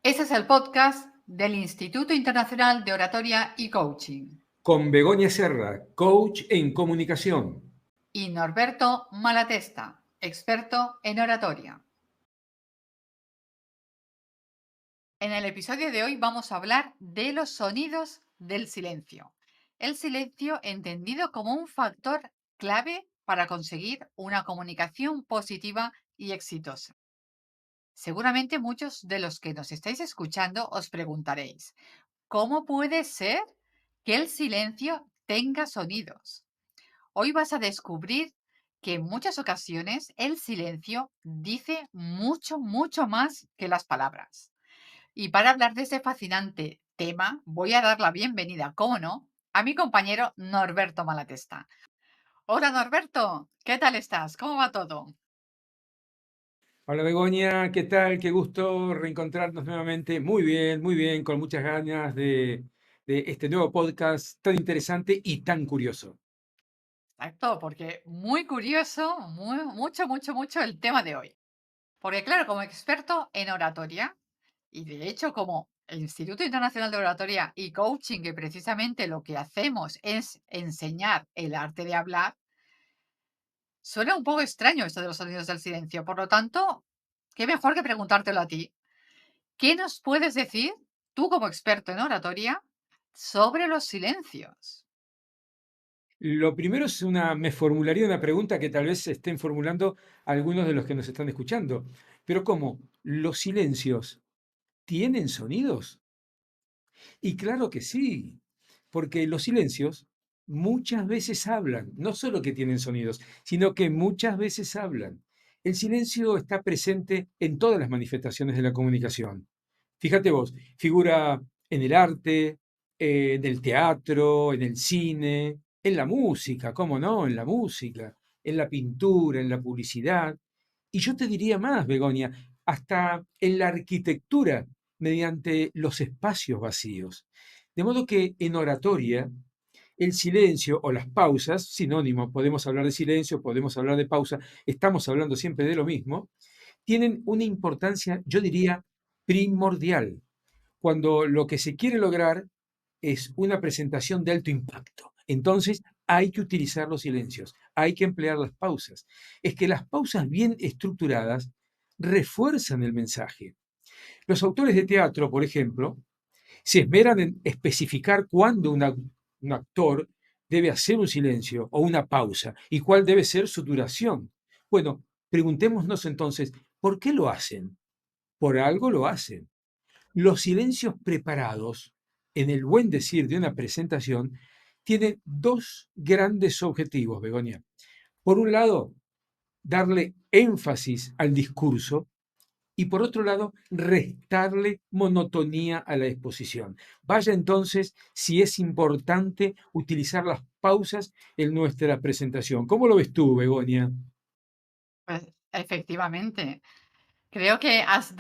Este es el podcast del Instituto Internacional de Oratoria y Coaching. Con Begoña Serra, coach en comunicación. Y Norberto Malatesta, experto en oratoria. En el episodio de hoy vamos a hablar de los sonidos del silencio. El silencio entendido como un factor clave para conseguir una comunicación positiva y exitosa. Seguramente muchos de los que nos estáis escuchando os preguntaréis, ¿cómo puede ser que el silencio tenga sonidos? Hoy vas a descubrir que en muchas ocasiones el silencio dice mucho, mucho más que las palabras. Y para hablar de ese fascinante tema, voy a dar la bienvenida, cómo no, a mi compañero Norberto Malatesta. Hola Norberto, ¿qué tal estás? ¿Cómo va todo? Hola Begoña, ¿qué tal? Qué gusto reencontrarnos nuevamente. Muy bien, con muchas ganas de este nuevo podcast tan interesante y tan curioso. Exacto, porque muy curioso, mucho, mucho, mucho el tema de hoy. Porque claro, como experto en oratoria, y de hecho como el Instituto Internacional de Oratoria y Coaching, que precisamente lo que hacemos es enseñar el arte de hablar, suena un poco extraño esto de los sonidos del silencio. Por lo tanto, qué mejor que preguntártelo a ti. ¿Qué nos puedes decir, tú como experto en oratoria, sobre los silencios? Lo primero es me formularía una pregunta que tal vez se estén formulando algunos de los que nos están escuchando. Pero ¿cómo? ¿Los silencios tienen sonidos? Y claro que sí, porque los silencios muchas veces hablan, no solo que tienen sonidos, sino que muchas veces hablan. El silencio está presente en todas las manifestaciones de la comunicación. Fíjate vos, figura en el arte, en el teatro, en el cine, en la música, ¿cómo no? En la música, en la pintura, en la publicidad. Y yo te diría más, Begoña, hasta en la arquitectura mediante los espacios vacíos. De modo que en oratoria, el silencio o las pausas, sinónimo, podemos hablar de silencio, podemos hablar de pausa, estamos hablando siempre de lo mismo, tienen una importancia, yo diría, primordial, cuando lo que se quiere lograr es una presentación de alto impacto. Entonces, hay que utilizar los silencios, hay que emplear las pausas. Es que las pausas bien estructuradas refuerzan el mensaje. Los autores de teatro, por ejemplo, se esmeran en especificar cuándo un actor debe hacer un silencio o una pausa y cuál debe ser su duración. Bueno, preguntémonos entonces, ¿por qué lo hacen? Por algo lo hacen. Los silencios preparados, en el buen decir de una presentación, tienen dos grandes objetivos, Begoña. Por un lado, darle énfasis al discurso y por otro lado, restarle monotonía a la exposición. Vaya entonces si es importante utilizar las pausas en nuestra presentación. ¿Cómo lo ves tú, Begoña? Pues efectivamente. Creo que has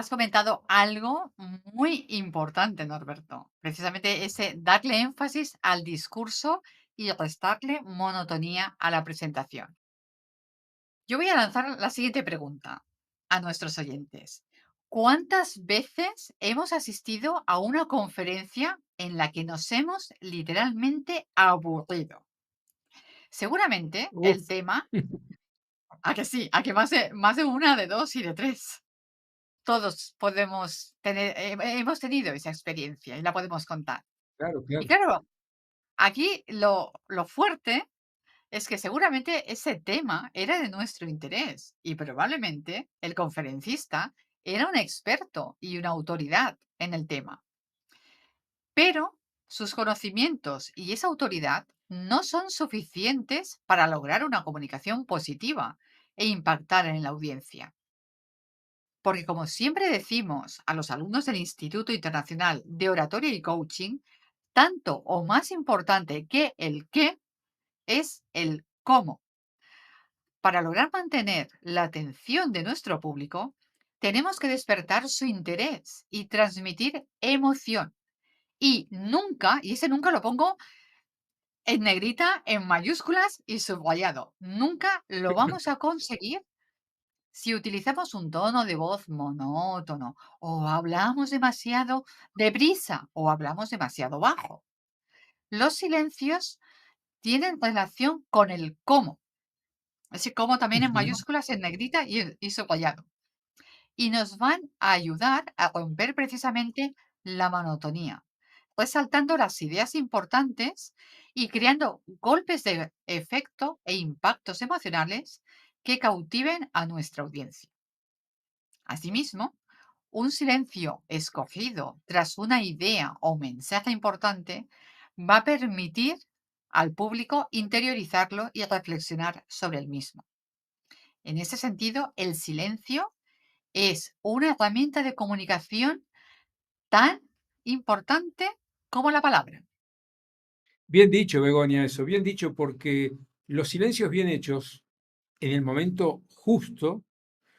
comentado algo muy importante, Norberto. Precisamente ese darle énfasis al discurso y restarle monotonía a la presentación. Yo voy a lanzar la siguiente pregunta a nuestros oyentes. ¿Cuántas veces hemos asistido a una conferencia en la que nos hemos literalmente aburrido? Seguramente Uf, el tema, a que sí, a que más de una, de dos y de tres. Todos podemos tener, hemos tenido esa experiencia y la podemos contar. claro, Y claro. claro, aquí lo fuerte es que seguramente ese tema era de nuestro interés y probablemente el conferencista era un experto y una autoridad en el tema, pero sus conocimientos y esa autoridad no son suficientes para lograr una comunicación positiva e impactar en la audiencia. Porque como siempre decimos a los alumnos del Instituto Internacional de Oratoria y Coaching, tanto o más importante que el qué es el cómo. Para lograr mantener la atención de nuestro público, tenemos que despertar su interés y transmitir emoción. Y nunca, y ese nunca lo pongo en negrita, en mayúsculas y subrayado, nunca lo vamos a conseguir Si utilizamos un tono de voz monótono o hablamos demasiado deprisa o hablamos demasiado bajo, los silencios tienen relación con el cómo. Ese cómo también en Ujú. mayúsculas, en negrita y subrayado. Y nos van a ayudar a romper precisamente la monotonía, resaltando las ideas importantes y creando golpes de efecto e impactos emocionales que cautiven a nuestra audiencia. Asimismo, un silencio escogido tras una idea o mensaje importante va a permitir al público interiorizarlo y reflexionar sobre el mismo. En ese sentido, el silencio es una herramienta de comunicación tan importante como la palabra. Bien dicho, Begoña, eso, bien dicho, porque los silencios bien hechos en el momento justo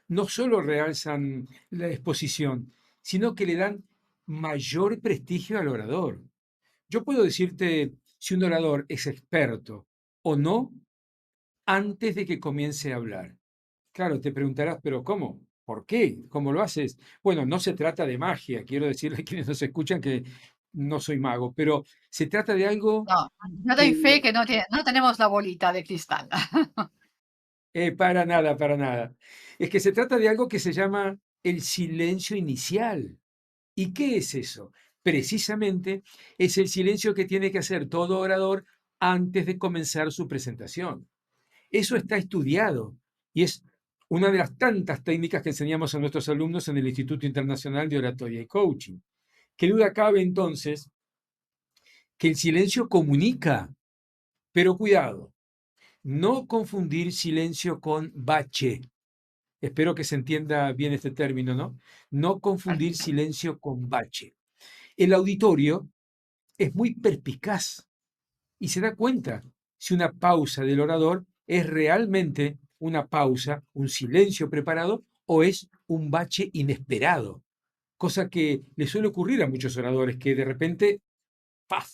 no solo realzan la exposición, sino que le dan mayor prestigio al orador. Yo puedo decirte si un orador es experto o no antes de que comience a hablar. Claro, te preguntarás, pero ¿cómo? ¿Por qué? ¿Cómo lo haces? Bueno, no se trata de magia, quiero decirle a quienes nos escuchan que no soy mago, pero se trata de algo No, yo doy fe que que no tenemos la bolita de cristal. para nada, para nada. Es que se trata de algo que se llama el silencio inicial. ¿Y qué es eso? Precisamente es el silencio que tiene que hacer todo orador antes de comenzar su presentación. Eso está estudiado y es una de las tantas técnicas que enseñamos a nuestros alumnos en el Instituto Internacional de Oratoria y Coaching. Qué duda cabe entonces que el silencio comunica, pero cuidado, no confundir silencio con bache. Espero que se entienda bien este término, ¿no? No confundir Perfectamente. silencio con bache. El auditorio es muy perspicaz y se da cuenta si una pausa del orador es realmente una pausa, un silencio preparado o es un bache inesperado, cosa que le suele ocurrir a muchos oradores que de repente, ¡paf!,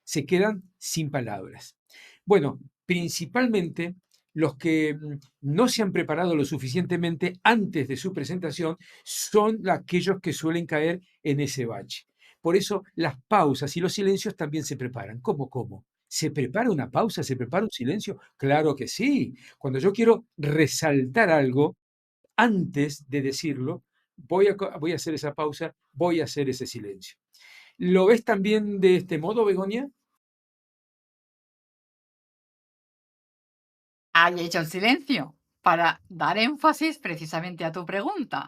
se quedan sin palabras. Bueno, principalmente los que no se han preparado lo suficientemente antes de su presentación son aquellos que suelen caer en ese bache. Por eso las pausas y los silencios también se preparan. ¿Cómo, cómo? ¿Se prepara una pausa? ¿Se prepara un silencio? Claro que sí. Cuando yo quiero resaltar algo, antes de decirlo, voy a hacer esa pausa, voy a hacer ese silencio. ¿Lo ves también de este modo, Begoña? Hay hecho el silencio para dar énfasis precisamente a tu pregunta.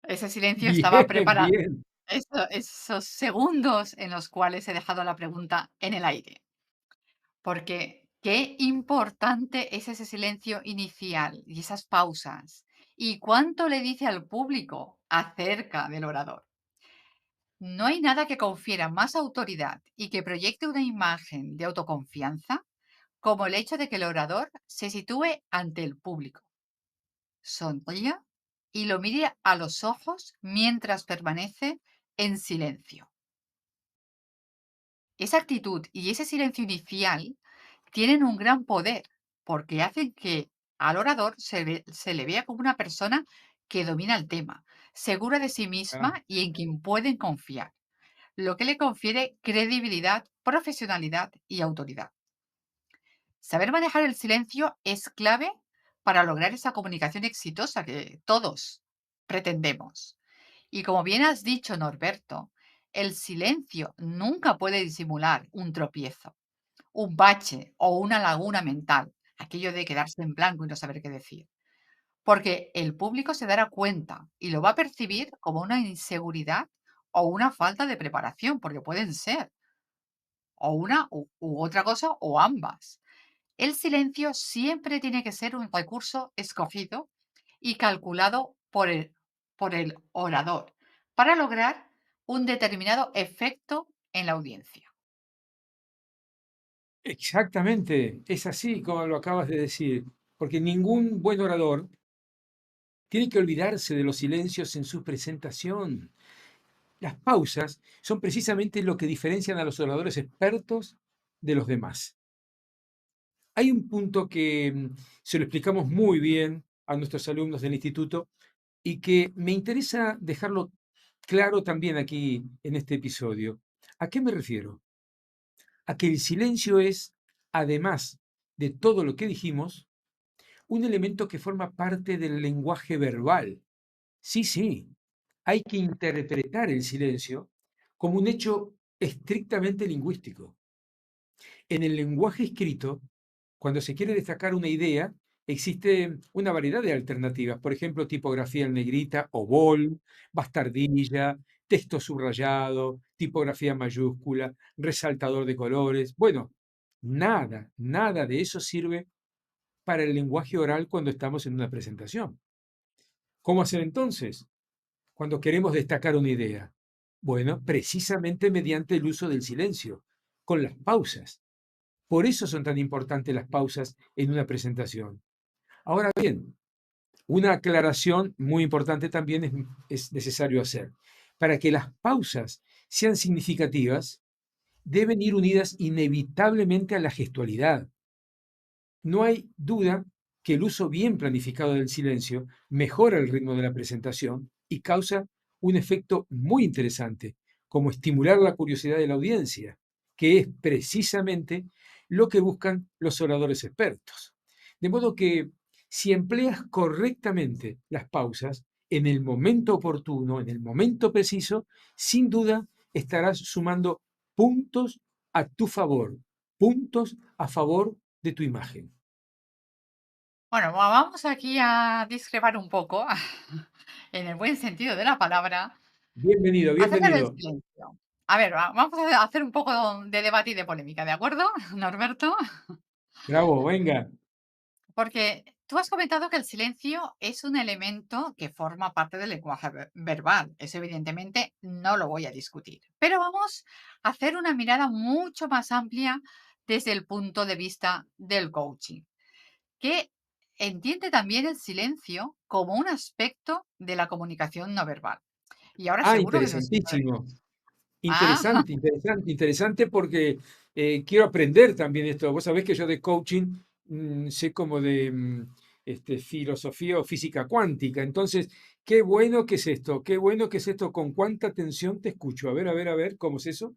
Ese silencio estaba Bien, preparado. bien. Esos segundos en los cuales he dejado la pregunta en el aire. Porque qué importante es ese silencio inicial y esas pausas. Y cuánto le dice al público acerca del orador. No hay nada que confiera más autoridad y que proyecte una imagen de autoconfianza como el hecho de que el orador se sitúe ante el público, sonría y lo mire a los ojos mientras permanece en silencio. Esa actitud y ese silencio inicial tienen un gran poder porque hacen que al orador se le vea como una persona que domina el tema, segura de sí Ah, misma y en quien pueden confiar, lo que le confiere credibilidad, profesionalidad y autoridad. Saber manejar el silencio es clave para lograr esa comunicación exitosa que todos pretendemos. Y como bien has dicho, Norberto, el silencio nunca puede disimular un tropiezo, un bache o una laguna mental, aquello de quedarse en blanco y no saber qué decir. Porque el público se dará cuenta y lo va a percibir como una inseguridad o una falta de preparación, porque pueden ser, o una u otra cosa o ambas. El silencio siempre tiene que ser un recurso escogido y calculado por el orador para lograr un determinado efecto en la audiencia. exactamente, es así como lo acabas de decir, porque ningún buen orador tiene que olvidarse de los silencios en su presentación. Las pausas son precisamente lo que diferencian a los oradores expertos de los demás. hay un punto que se lo explicamos muy bien a nuestros alumnos del instituto y que me interesa dejarlo claro también aquí en este episodio. ¿A qué me refiero? A que el silencio es, además de todo lo que dijimos, un elemento que forma parte del lenguaje verbal. Sí, sí, hay que interpretar el silencio como un hecho estrictamente lingüístico. En el lenguaje escrito, cuando se quiere destacar una idea, existe una variedad de alternativas, por ejemplo, tipografía en negrita o bold, bastardilla, texto subrayado, tipografía mayúscula, resaltador de colores. Bueno, nada de eso sirve para el lenguaje oral cuando estamos en una presentación. ¿Cómo hacer entonces cuando queremos destacar una idea? Bueno, precisamente mediante el uso del silencio, con las pausas. Por eso son tan importantes las pausas en una presentación. Ahora bien, una aclaración muy importante también es necesario hacer. Para que las pausas sean significativas, deben ir unidas inevitablemente a la gestualidad. No hay duda que el uso bien planificado del silencio mejora el ritmo de la presentación y causa un efecto muy interesante, como estimular la curiosidad de la audiencia, que es precisamente lo que buscan los oradores expertos. De modo que si empleas correctamente las pausas en el momento oportuno, en el momento preciso, sin duda estarás sumando puntos a tu favor, puntos a favor de tu imagen. Bueno, vamos aquí a discrepar un poco, en el buen sentido de la palabra, Bienvenido, acerca del bienvenido. silencio. A ver, vamos a hacer un poco de debate y de polémica, ¿de acuerdo, Norberto? Bravo, venga. Porque tú has comentado que el silencio es un elemento que forma parte del lenguaje verbal. Eso evidentemente no lo voy a discutir. Pero vamos a hacer una mirada mucho más amplia desde el punto de vista del coaching, que entiende también el silencio como un aspecto de la comunicación no verbal. Y ahora Ah, seguro que interesantísimo. Ah, Interesante porque quiero aprender también esto. Vos sabés que yo de coaching sé como de filosofía o física cuántica. Entonces, qué bueno que es esto, qué bueno que es esto, con cuánta atención te escucho. A ver, ¿cómo es eso?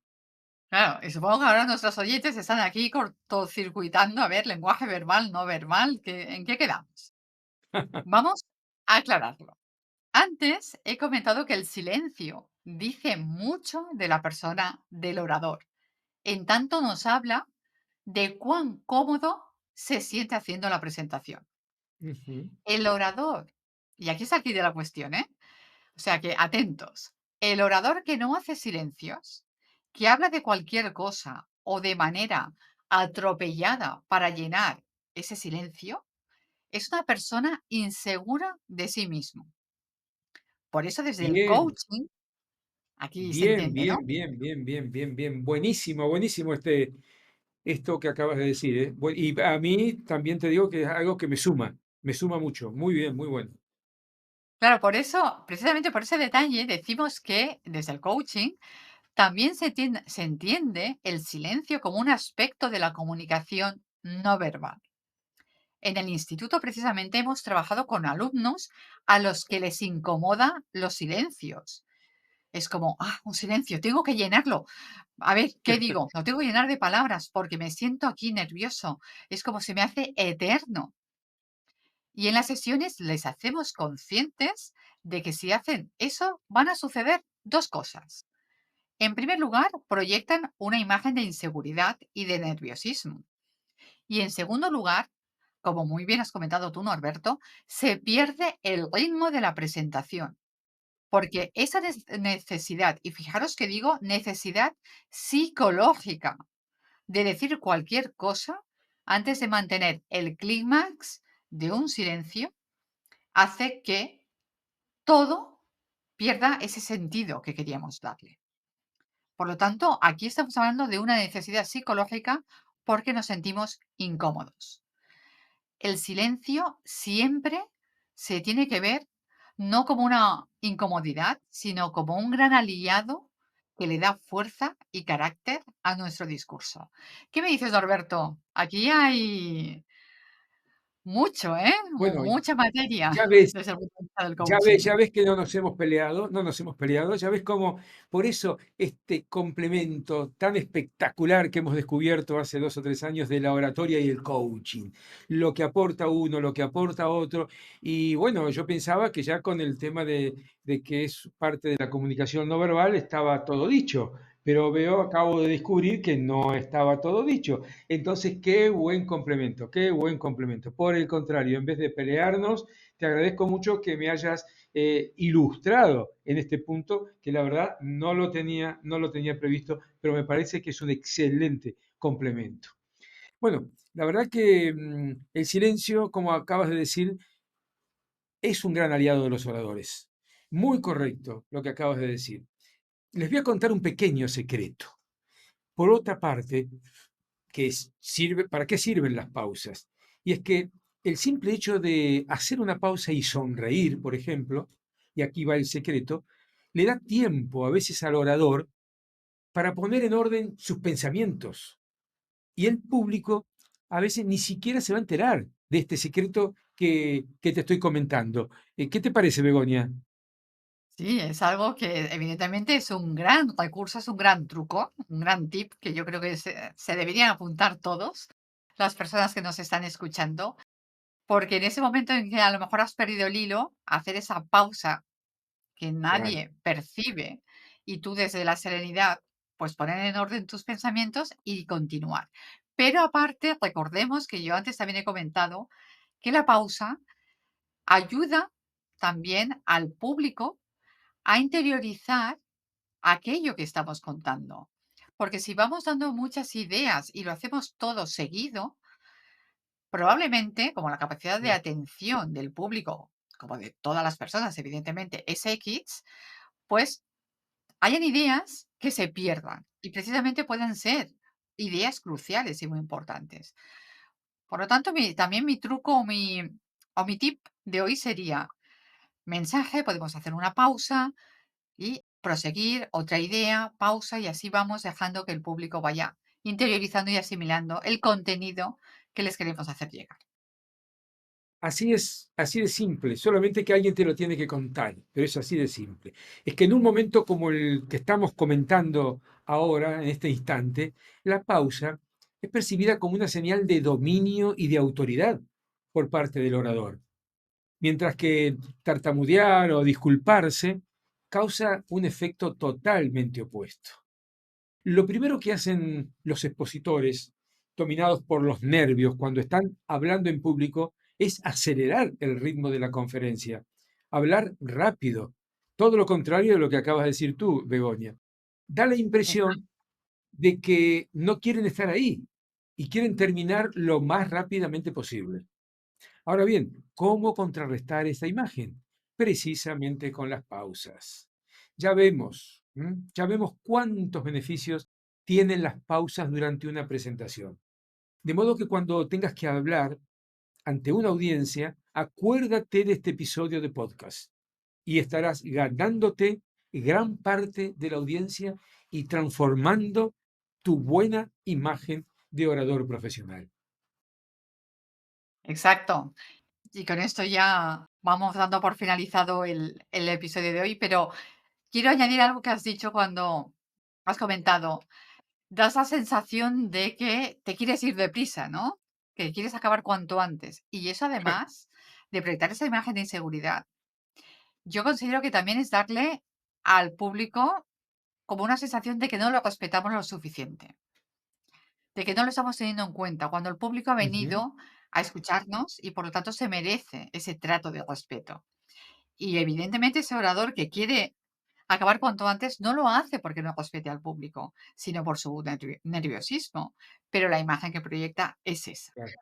claro, y supongo que ahora nuestros oyentes están aquí cortocircuitando, a ver, lenguaje verbal, no verbal, ¿en qué quedamos? Vamos a aclararlo. Antes he comentado que el silencio dice mucho de la persona del orador, en tanto nos habla de cuán cómodo se siente haciendo la presentación. Ujú. El orador, y aquí está aquí de la cuestión, ¿eh? O sea que atentos. El orador que no hace silencios, que habla de cualquier cosa o de manera atropellada para llenar ese silencio, es una persona insegura de sí mismo. Por eso desde el Bien, coaching, aquí se bien, entiende, ¿no? bien, bien, bien, bien, bien, bien. Buenísimo, buenísimo esto que acabas de decir, ¿eh? Y a mí también te digo que es algo que me suma mucho. Muy bien, muy bueno. Claro, por eso, precisamente por ese detalle, decimos que desde el coaching también se entiende el silencio como un aspecto de la comunicación no verbal. En el instituto precisamente hemos trabajado con alumnos a los que les incomoda los silencios. Es como, un silencio, tengo que llenarlo. A ver, ¿qué digo? Lo tengo que llenar de palabras porque me siento aquí nervioso. Es como se me hace eterno. Y en las sesiones les hacemos conscientes de que si hacen eso van a suceder dos cosas. En primer lugar, proyectan una imagen de inseguridad y de nerviosismo. Y en segundo lugar, como muy bien has comentado tú, Norberto, se pierde el ritmo de la presentación. Porque esa necesidad, y fijaros que digo necesidad psicológica de decir cualquier cosa antes de mantener el clímax de un silencio, hace que todo pierda ese sentido que queríamos darle. Por lo tanto, aquí estamos hablando de una necesidad psicológica porque nos sentimos incómodos. El silencio siempre se tiene que ver no como una incomodidad, sino como un gran aliado que le da fuerza y carácter a nuestro discurso. ¿Qué me dices, Norberto? Aquí hay mucho, ¿eh? Bueno, Mucha materia ya ves. desde el punto de vista del Ya coaching. ves que no nos hemos peleado, no nos hemos peleado, ya ves cómo, por eso este complemento tan espectacular que hemos descubierto hace 2 o 3 años de la oratoria y el coaching, lo que aporta uno, lo que aporta otro, y bueno, yo pensaba que ya con el tema de que es parte de la comunicación no verbal estaba todo dicho, pero veo, acabo de descubrir que no estaba todo dicho. Entonces, qué buen complemento, qué buen complemento. Por el contrario, en vez de pelearnos, te agradezco mucho que me hayas ilustrado en este punto, que la verdad no lo tenía previsto, pero me parece que es un excelente complemento. Bueno, la verdad que el silencio, como acabas de decir, es un gran aliado de los oradores. Muy correcto lo que acabas de decir. Les voy a contar un pequeño secreto. Por otra parte, sirve, ¿para qué sirven las pausas? Y es que el simple hecho de hacer una pausa y sonreír, por ejemplo, y aquí va el secreto, le da tiempo a veces al orador para poner en orden sus pensamientos. Y el público a veces ni siquiera se va a enterar de este secreto que te estoy comentando. ¿Qué te parece, Begoña? Sí, es algo que evidentemente es un gran recurso, es un gran truco, un gran tip que yo creo que se deberían apuntar todos las personas que nos están escuchando, porque en ese momento en que a lo mejor has perdido el hilo, hacer esa pausa que Claro. nadie percibe y tú desde la serenidad, pues poner en orden tus pensamientos y continuar. Pero aparte, recordemos que yo antes también he comentado que la pausa ayuda también al público a interiorizar aquello que estamos contando. Porque si vamos dando muchas ideas y lo hacemos todo seguido, probablemente, como la capacidad de Claro. atención del público, como de todas las personas, evidentemente, es X, pues hayan ideas que se pierdan y precisamente puedan ser ideas cruciales y muy importantes. Por lo tanto, también mi truco o mi tip de hoy sería mensaje, podemos hacer una pausa y proseguir, otra idea, pausa y así vamos dejando que el público vaya interiorizando y asimilando el contenido que les queremos hacer llegar. Así de simple, solamente que alguien te lo tiene que contar, pero es así de simple. Es que en un momento como el que estamos comentando ahora, en este instante, la pausa es percibida como una señal de dominio y de autoridad por parte del orador, mientras que tartamudear o disculparse causa un efecto totalmente opuesto. Lo primero que hacen los expositores, dominados por los nervios cuando están hablando en público, es acelerar el ritmo de la conferencia, hablar rápido, todo lo contrario de lo que acabas de decir tú, Begoña. Da la Exacto. impresión de que no quieren estar ahí y quieren terminar lo más rápidamente posible. Ahora bien, ¿cómo contrarrestar esta imagen? Precisamente con las pausas. Ya vemos cuántos beneficios tienen las pausas durante una presentación. De modo que cuando tengas que hablar ante una audiencia, acuérdate de este episodio de podcast y estarás ganándote gran parte de la audiencia y transformando tu buena imagen de orador profesional. Exacto. Y con esto ya vamos dando por finalizado el episodio de hoy, pero quiero añadir algo que has dicho cuando has comentado. Das la sensación de que te quieres ir deprisa, ¿no? Que quieres acabar cuanto antes. Y eso además de proyectar esa imagen de inseguridad, yo considero que también es darle al público como una sensación de que no lo respetamos lo suficiente, de que no lo estamos teniendo en cuenta, cuando el público ha Ujú, venido a escucharnos y por lo tanto se merece ese trato de respeto. Y evidentemente ese orador que quiere acabar cuanto antes no lo hace porque no respete al público, sino por su nerviosismo, pero la imagen que proyecta es esa. claro.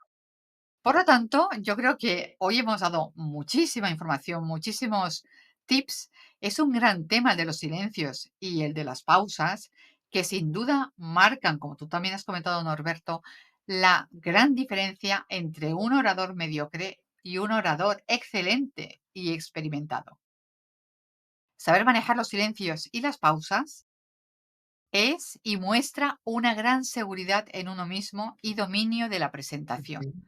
Por lo tanto, yo creo que hoy hemos dado muchísima información, muchísimos tips. Es un gran tema el de los silencios y el de las pausas, que sin duda marcan, como tú también has comentado, Norberto, la gran diferencia entre un orador mediocre y un orador excelente y experimentado. Saber manejar los silencios y las pausas es y muestra una gran seguridad en uno mismo y dominio de la presentación. Ujú.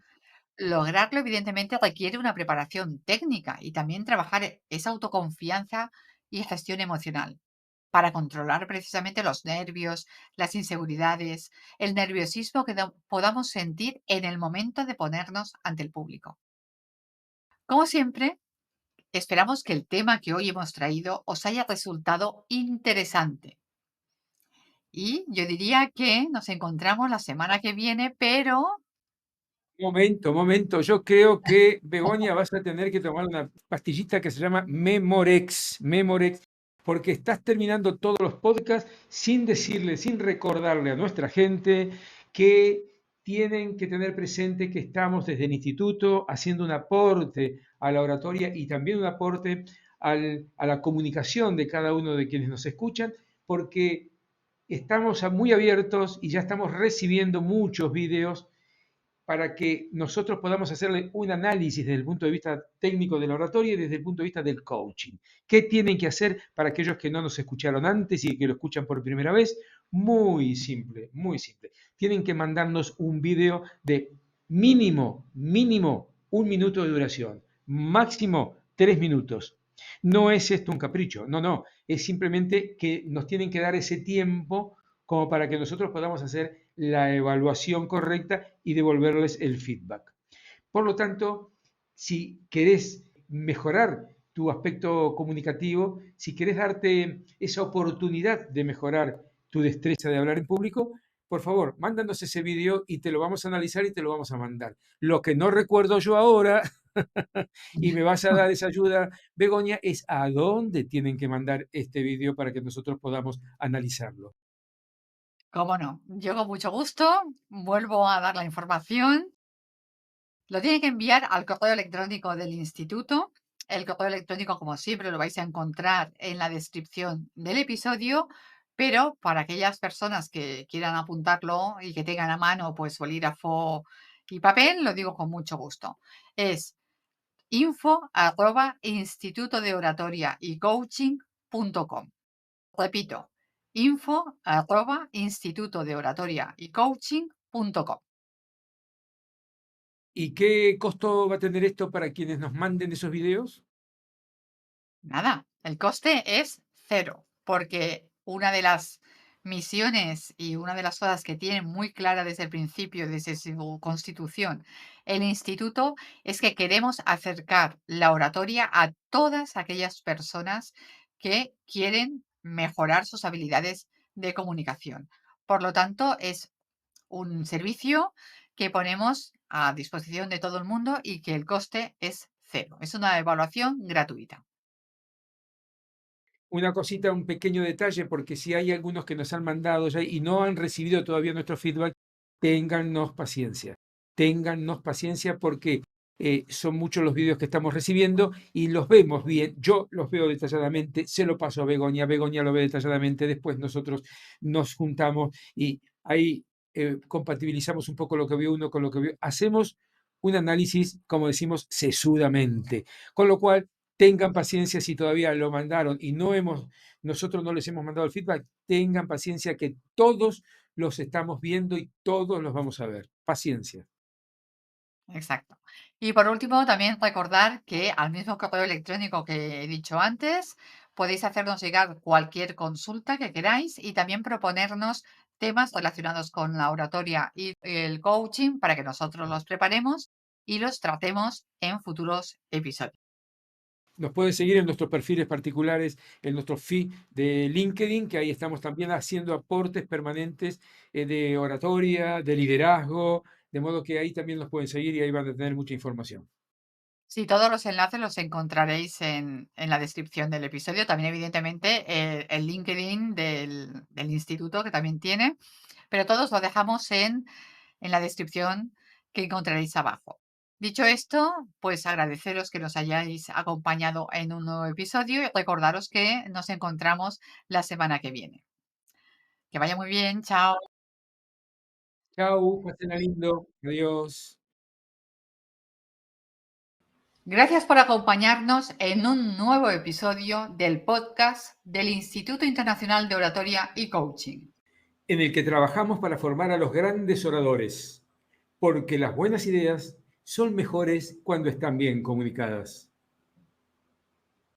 Lograrlo, evidentemente, requiere una preparación técnica y también trabajar esa autoconfianza y gestión emocional para controlar precisamente los nervios, las inseguridades, el nerviosismo que podamos sentir en el momento de ponernos ante el público. Como siempre, esperamos que el tema que hoy hemos traído os haya resultado interesante. Y yo diría que nos encontramos la semana que viene, pero Momento, momento. Yo creo que, Begoña, vas a tener que tomar una pastillita que se llama Memorex, Memorex, porque estás terminando todos los podcasts sin decirle, sin recordarle a nuestra gente que tienen que tener presente que estamos desde el instituto haciendo un aporte a la oratoria y también un aporte a la comunicación de cada uno de quienes nos escuchan, porque estamos muy abiertos y ya estamos recibiendo muchos videos para que nosotros podamos hacerle un análisis desde el punto de vista técnico de la oratoria y desde el punto de vista del coaching. ¿Qué tienen que hacer para aquellos que no nos escucharon antes y que lo escuchan por primera vez? Muy simple, muy simple. Tienen que mandarnos un video de mínimo 1 minuto de duración, máximo 3 minutos. No es esto un capricho, no, no, es simplemente que nos tienen que dar ese tiempo como para que nosotros podamos hacer la evaluación correcta y devolverles el feedback. Por lo tanto, si querés mejorar tu aspecto comunicativo, si querés darte esa oportunidad de mejorar tu destreza de hablar en público, por favor, mándanos ese video y te lo vamos a analizar y te lo vamos a mandar. Lo que no recuerdo yo ahora, y me vas a dar esa ayuda, Begoña, es a dónde tienen que mandar este video para que nosotros podamos analizarlo. cómo no, yo con mucho gusto vuelvo a dar la información. Lo tiene que enviar al correo electrónico del instituto. El correo electrónico, como siempre, lo vais a encontrar en la descripción del episodio, pero para aquellas personas que quieran apuntarlo y que tengan a mano pues bolígrafo y papel, lo digo con mucho gusto. Es info@instituto de oratoria y coaching.com. Repito, info@instituto de oratoria y coaching.com. ¿Y qué costo va a tener esto para quienes nos manden esos videos? Nada, el coste es cero, porque una de las misiones y una de las cosas que tiene muy clara desde el principio, desde su constitución, el instituto, es que queremos acercar la oratoria a todas aquellas personas que quieren mejorar sus habilidades de comunicación. Por lo tanto, es un servicio que ponemos a disposición de todo el mundo y que el coste es cero. Es una evaluación gratuita. Una cosita, un pequeño detalle, porque si hay algunos que nos han mandado ya y no han recibido todavía nuestro feedback, téngannos paciencia. Téngannos paciencia porque son muchos los vídeos que estamos recibiendo y los vemos bien. Yo los veo detalladamente, se lo paso a Begoña, Begoña lo ve detalladamente, después nosotros nos juntamos y ahí compatibilizamos un poco lo que vio uno con lo que vio. Hacemos un análisis, como decimos, sesudamente. Con lo cual, tengan paciencia si todavía lo mandaron y nosotros no les hemos mandado el feedback, tengan paciencia que todos los estamos viendo y todos los vamos a ver. Paciencia. Exacto. Y por último, también recordar que al mismo correo electrónico que he dicho antes, podéis hacernos llegar cualquier consulta que queráis y también proponernos temas relacionados con la oratoria y el coaching para que nosotros los preparemos y los tratemos en futuros episodios. Nos pueden seguir en nuestros perfiles particulares, en nuestro feed de LinkedIn, que ahí estamos también haciendo aportes permanentes de oratoria, de liderazgo, de modo que ahí también nos pueden seguir y ahí van a tener mucha información. Sí, todos los enlaces los encontraréis en la descripción del episodio. También, evidentemente, el LinkedIn del instituto, que también tiene, pero todos lo dejamos en la descripción que encontraréis abajo. Dicho esto, pues agradeceros que nos hayáis acompañado en un nuevo episodio y recordaros que nos encontramos la semana que viene. Que vaya muy bien, chao. Chau, pasen lindo. Adiós. Gracias por acompañarnos en un nuevo episodio del podcast del Instituto Internacional de Oratoria y Coaching. en el que trabajamos para formar a los grandes oradores, porque las buenas ideas son mejores cuando están bien comunicadas.